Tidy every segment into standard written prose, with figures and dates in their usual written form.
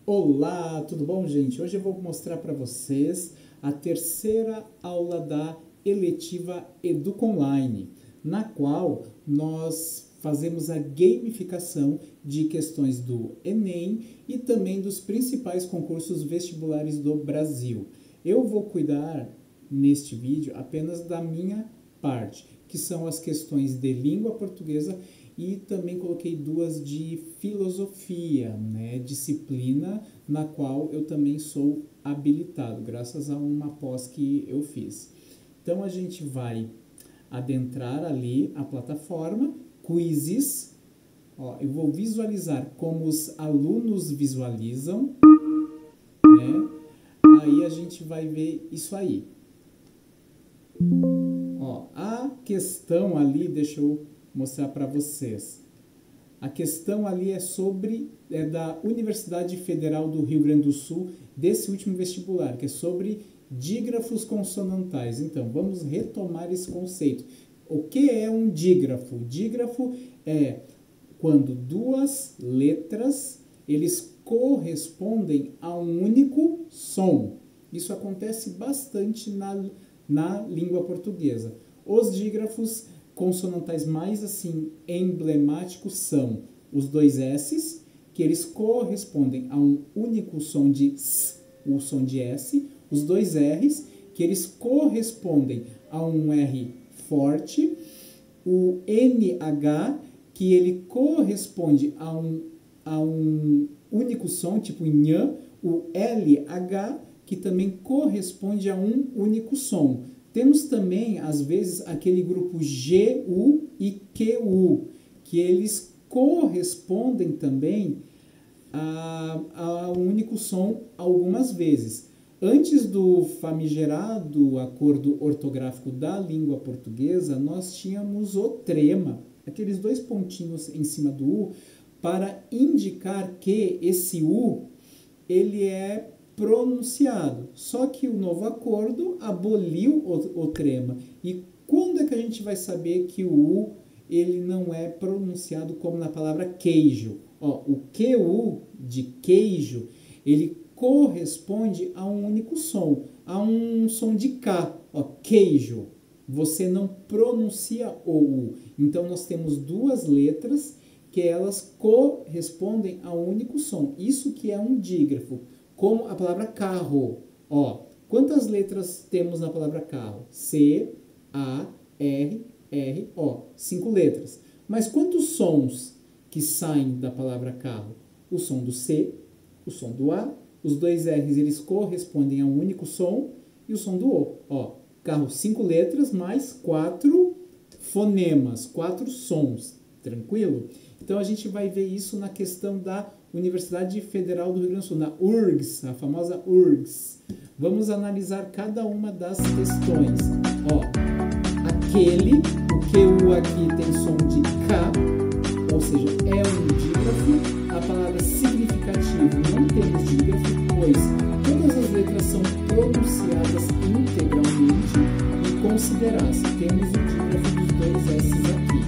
Olá, tudo bom, gente? Hoje eu vou mostrar para vocês a terceira aula da eletiva EducaOnline, na qual nós fazemos a gamificação de questões do Enem e também dos principais concursos vestibulares do Brasil. Eu vou cuidar neste vídeo apenas da minha parte, que são as questões de língua portuguesa e também coloquei duas de filosofia, né? Disciplina na qual eu também sou habilitado, graças a uma pós que eu fiz. Então a gente vai adentrar ali a plataforma, quizzes, eu vou visualizar como os alunos visualizam, né? Aí a gente vai ver isso aí. A questão ali, deixa eu mostrar para vocês. A questão ali é da Universidade Federal do Rio Grande do Sul, desse último vestibular, que é sobre dígrafos consonantais. Então, vamos retomar esse conceito. O que é um dígrafo? Dígrafo é quando duas letras, eles correspondem a um único som. Isso acontece bastante na língua portuguesa. Os dígrafos consonantais mais assim emblemáticos são os dois S's, que eles correspondem a um único som de S, o som de S, os dois R's, que eles correspondem a um R forte, o NH, que ele corresponde a um único som, tipo nhã, o LH, que também corresponde a um único som. Temos também, às vezes, aquele grupo GU e QU, que eles correspondem também a um único som algumas vezes. Antes do famigerado acordo ortográfico da língua portuguesa, nós tínhamos o trema, aqueles dois pontinhos em cima do U, para indicar que esse U ele é pronunciado. Só que o novo acordo aboliu o trema. E quando é que a gente vai saber que o U ele não é pronunciado como na palavra queijo? O QU de queijo, ele corresponde a um único som, a um som de K, queijo. Você não pronuncia o U. Então nós temos duas letras que elas correspondem a um único som. Isso que é um dígrafo. Como a palavra carro. Quantas letras temos na palavra carro? C, A, R, R, O. 5 letras. Mas quantos sons que saem da palavra carro? O som do C, o som do A, os dois R's eles correspondem a um único som e o som do O. Carro, 5 letras mais 4 fonemas, 4 sons. Tranquilo? Então a gente vai ver isso na questão da Universidade Federal do Rio Grande do Sul, na URGS, a famosa URGS. Vamos analisar cada uma das questões. Aquele, o QU aqui tem som de K, ou seja, é um dígrafo. A palavra significativo não temos dígrafo, pois todas as letras são pronunciadas integralmente e considerar-se. Temos o dígrafo dos dois S's aqui.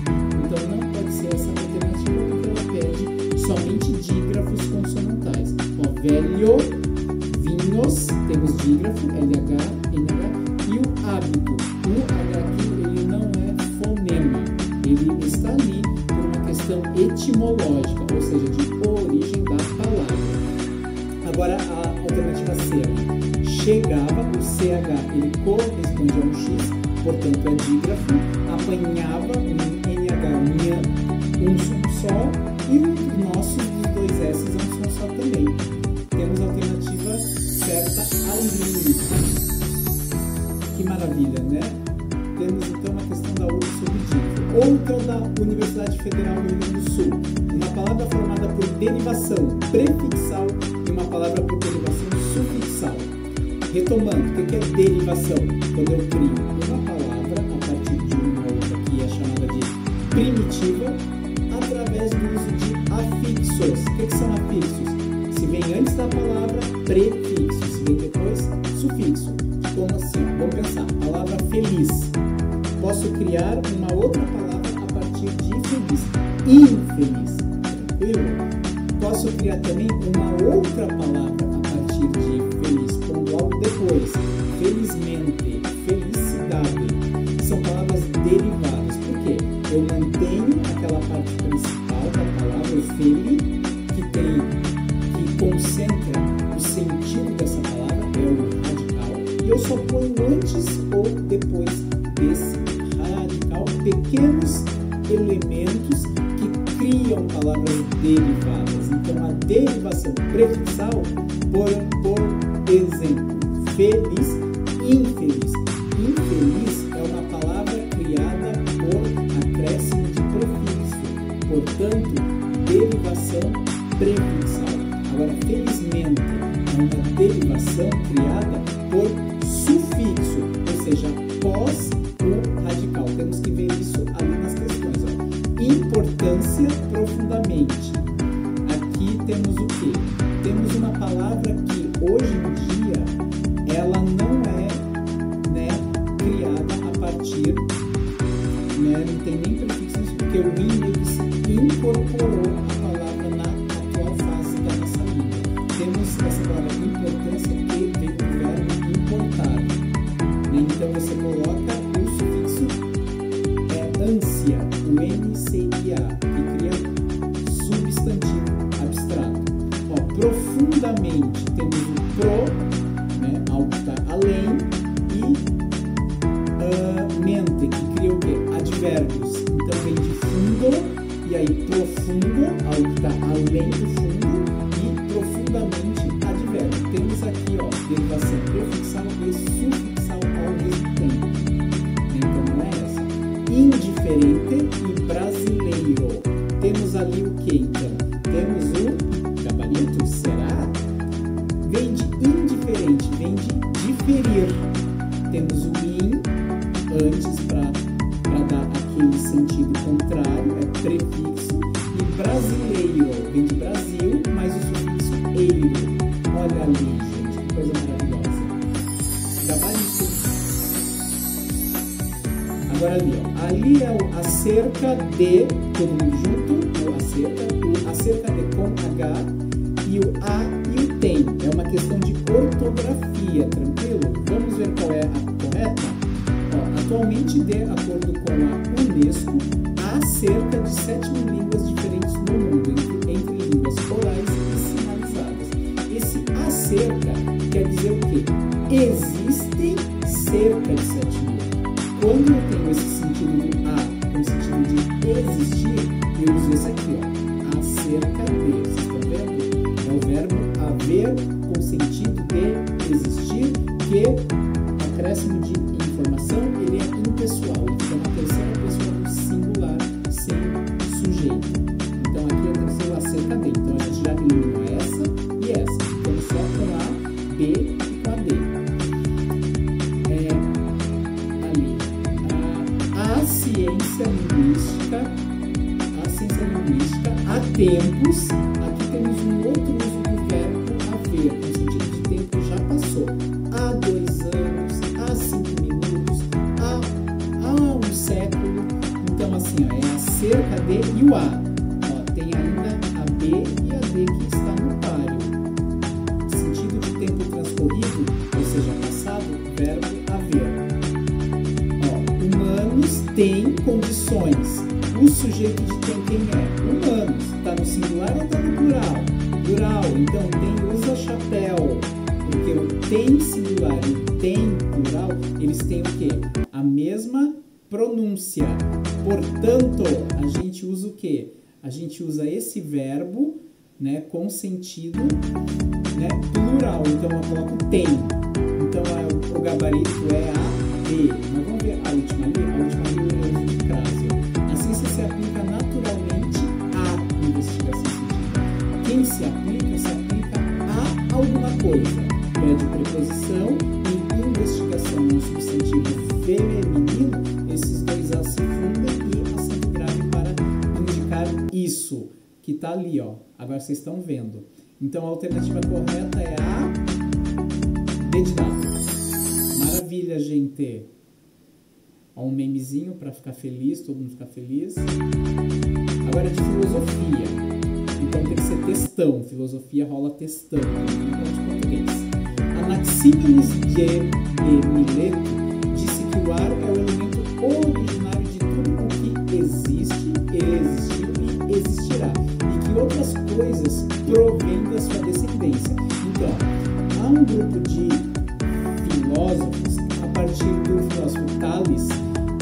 Então não pode ser essa alternativa porque ela pede somente dígrafos consonantais. Velho, vinhos, temos dígrafo, LH, NH, e o hábito. O H aqui, ele não é fonema. Ele está ali por uma questão etimológica, ou seja, de origem da palavra. Agora, a alternativa C. Chegava, o CH, ele corresponde a um X, portanto é dígrafo. Apanhava, um NH, um som só. E o nosso dos dois S é um som só também. Temos a alternativa certa ali. Que maravilha, né? Temos então a questão da URGS sobre dígrafo. Outra da Universidade Federal do Rio Grande do Sul. Uma palavra formada por derivação prefixal e uma palavra por derivação sufixal. Retomando, o que é derivação? Quando eu crio uma palavra a partir de uma outra que é chamada de primitiva, através do uso de afixos. O que são afixos? Se vem antes da palavra, prefixo. Se vem depois, sufixo. Como assim? Vamos pensar. Palavra feliz. Posso criar uma outra palavra a partir de feliz. Infeliz. Tranquilo? Posso criar também uma outra palavra a partir de feliz, pondo algo depois. Felizmente, felicidade. São palavras derivadas. Por quê? Eu mantenho aquela parte principal da palavra, o feli, que concentra o sentido dessa palavra, é o radical, e eu só ponho antes ou depois desse radical pequenos elementos que criam palavras derivadas. Então, a derivação prefixal, por exemplo, feliz, infeliz. Infeliz é uma palavra criada por acréscimo de prefixo, portanto, derivação prefixal. Agora, felizmente é uma derivação criada por sufixo, ou seja, após o radical. Temos que ver isso ali nas questões. Ó. Importância profundamente. Aqui temos o quê? Temos uma palavra que hoje em dia ela não é criada a partir, não tem nem prefixos, porque o Windows incorporou a palavra na atual fase da nossa língua. Temos essa palavra importância que vem do verbo importar. Então você coloca o sufixo ânsia, o NCIA, que cria substantivo abstrato. Ó, profundamente, temos o pro, algo que está além, e mente, que cria o quê? Advérbios. Então vem de fundo, e aí profundo, algo que está além do fundo, e profundamente advérbio. Temos aqui, ó, derivação prefixal e sufixal ao mesmo tempo. Então não é essa. Indiferente e brasileiro. Temos ali o que então? Temos o gabarito, será? Vem de indiferente, vem de diferir. Temos o in antes para dar aquele sentido contrário, é prefixo, e brasileiro, vem de Brasil, mas o sufixo eiro. Olha ali, gente, que coisa maravilhosa. Gabarito. Agora ali, ó, ali é o acerca de, todo mundo junto, o acerca de com H, e o a e o tem. É uma questão de ortografia, tranquilo? Vamos ver qual é a correta? Atualmente, de acordo com a Unesco, há cerca de 7.000 línguas diferentes no mundo, entre línguas orais e sinalizadas. Esse acerca quer dizer o quê? Existem cerca de 7.000. Quando eu tenho esse sentido do a, com o sentido de existir, eu uso esse aqui, ó, acerca de. Vocês estão vendo? É o verbo haver com sentido de existir, que acréscimo de informação, ele é impessoal, ele fica na terceira pessoa do singular, sem sujeito. Então aqui eu tenho que ser o acerca de. Então a gente já eliminou essa e essa. Então só com a B e com a D. Ali. A ciência linguística, há tempos, aqui temos um outro uso do verbo haver, no sentido de tempo já passou. Há 2 anos, há 5 minutos, há um século. Então, assim, ó, é acerca de e o a. Ó, tem ainda a B e a D que está no páreo. Sentido de tempo transcorrido, ou seja, passado, verbo haver. Ó, humanos têm condições. O sujeito de quem é? Humanos. Está no singular ou está no plural? Plural. Então, tem usa chapéu. Porque o tem singular e o tem plural, eles têm o quê? A mesma pronúncia. Portanto, a gente usa o quê? A gente usa esse verbo, com sentido, plural. Então, eu coloco tem. Então, o gabarito é a B. Mas vamos ver a última ali? A última ali é o uso de crase. Assim se aplica naturalmente à investigação científica. Quem se aplica a alguma coisa. É de preposição e investigação no substantivo feminino, esses dois A se fundem e acento grave para indicar isso, que está ali, ó. Agora vocês estão vendo. Então a alternativa correta é a D de dado. Maravilha, gente! Ó, um memezinho para ficar feliz, todo mundo ficar feliz. Agora de filosofia. Então tem que ser textão, filosofia rola textão, não de português. Anaxímenes de Mileto disse que o ar é o elemento originário de tudo o que existe, existiu e existirá, e que outras coisas provêm da sua descendência. Então, há um grupo de filósofos, a partir do filósofo Tales,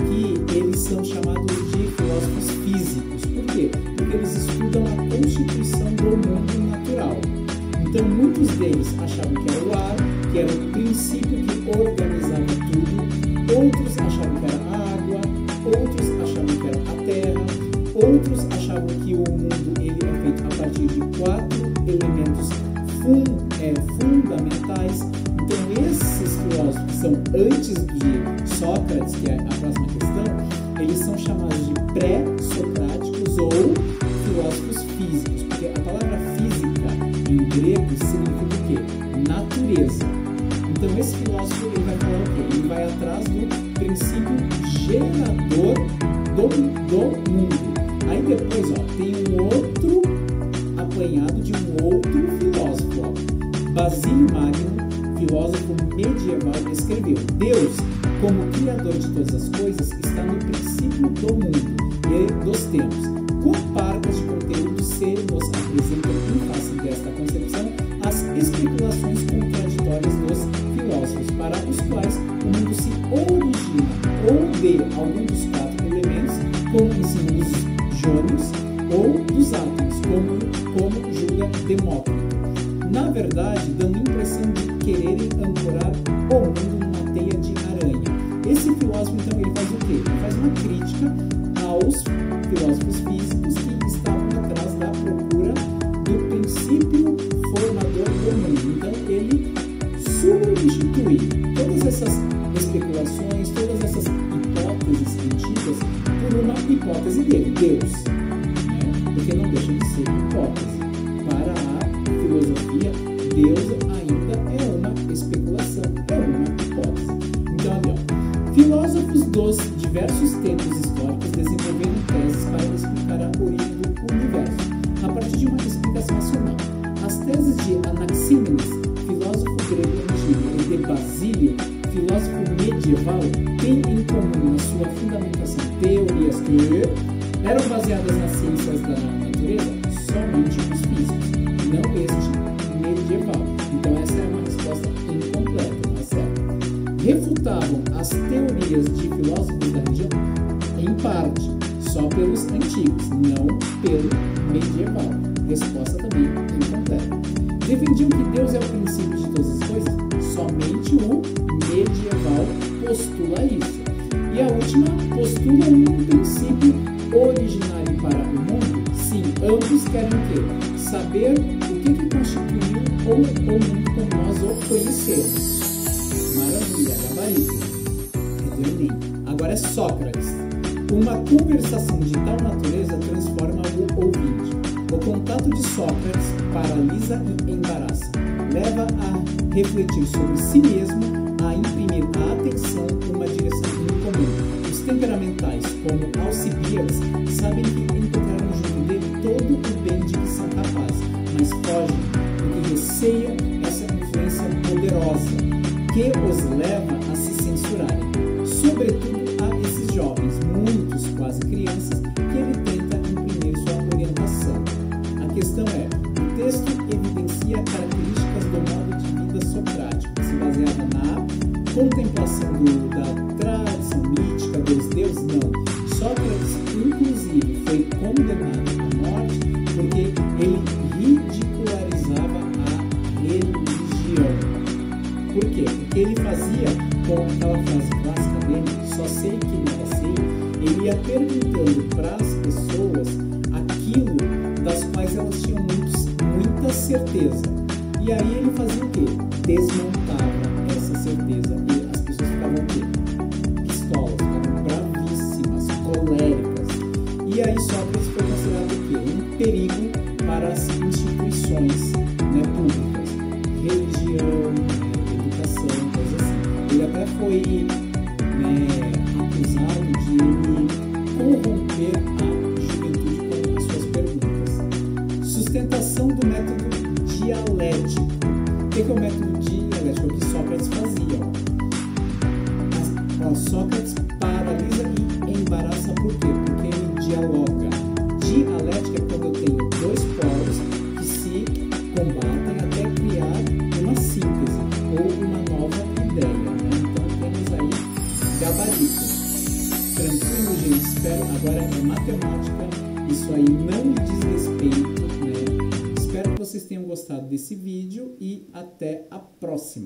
que eles são chamados de filósofos físicos. Por quê? Porque eles estudam a constituição do mundo natural. Então, muitos deles achavam que era o ar, que era o princípio que organizava tudo. Outros achavam que era a água, outros achavam que era a terra, outros achavam que o mundo ele é feito a partir de 4 elementos fundamentais. Então, esses filósofos que são antes de Sócrates, que é a próxima questão, eles são chamados de pré-socráticos ou filósofos físicos, porque a palavra física em grego significa o quê? Natureza. Então, esse filósofo ele vai falar o quê? Ele vai atrás do princípio gerador do mundo. Aí depois, tem um outro apanhado de um outro filósofo. Basílio Magno, filósofo medieval, escreveu: Deus, como criador de todas as coisas, está no princípio do mundo e dos tempos. Com parcas de conteúdo se nos apresentam em face desta concepção as especulações contraditórias dos filósofos, para os quais o mundo se origina ou de algum dos 4 elementos, como ensinam os jônios, ou dos átomos, como julga Demócrito. Na verdade, dando a impressão de quererem ancorar o mundo numa teia de aranha. Esse filósofo, então, ele faz o quê? Ele faz uma crítica aos filósofos físicos que estavam atrás da procura do princípio formador do mundo. Então, ele substitui todas essas especulações, todas essas hipóteses antigas por uma hipótese dele, Deus. Porque não deixa de ser hipótese. Para a filosofia, Deus ainda é uma especulação, é uma hipótese. Então, ali, filósofos dos diversos tempos históricos desenvolveram teses para explicar a origem do universo, a partir de uma explicação racional. As teses de Anaxímenes, filósofo grego antigo, e de Basílio, filósofo medieval, têm em comum na sua fundamentação teorias que eram baseadas nas ciências da natureza, somente os físicos, não este medieval. Então essa é uma resposta incompleta, não é certo? Refutavam as teorias de filósofos da região, em parte, só pelos antigos, não pelo medieval. Resposta também incompleta. Defendiam que Deus é o princípio de todas as coisas, somente o medieval postula isso. E a última postula um princípio originário para o mundo. Sim, ambos querem o quê? Saber o que constituiu o mundo como nós o conhecemos. Maravilha, gabarito. É do Enem. Agora é Sócrates. Uma conversação de tal natureza transforma o ouvinte. O contato de Sócrates paralisa e embaraça. Leva a refletir sobre si mesmo, a imprimir a atenção uma direção incomum. Os temperamentais, como Alcibiades, sabem que encontraram junto dele todo o bem de que são capazes, mas fogem porque receiam essa influência poderosa que os leva a se censurarem. Sobretudo a esses jovens, muitos quase crianças, que ele tenta imprimir sua orientação. A questão é, o texto evidencia características do modo de vida socrático, que se baseava na contemplação da tradição mítica dos deuses. Não. Sócrates, inclusive, foi condenado à morte porque ele ridicularizava a religião. Por quê? Porque ele fazia, com aquela frase clássica dele, só sei que nada sei, ele ia perguntando para as pessoas aquilo das quais elas tinham muita certeza. E aí ele fazia o quê? Desmontava essa certeza. E as pessoas ficavam o quê? Pistolas, ficavam bravíssimas, coléricas. E aí Sócrates foi considerado o quê? Um perigo para as instituições, públicas. Religião, educação, coisas assim. Ele até foi acusado de corromper a juventude com as suas perguntas. dialético. O que é o método dialético? É o que Sócrates fazia. Sócrates paralisa e embaraça por quê? Porque ele dialoga. Dialética é quando eu tenho dois polos que se combatem até criar uma síntese ou uma nova ideia, né? Então temos aí gabarito. Tranquilo, gente? Espero. Agora é matemática, isso aí não me diz respeito, né? Espero que vocês tenham gostado desse vídeo e até a próxima.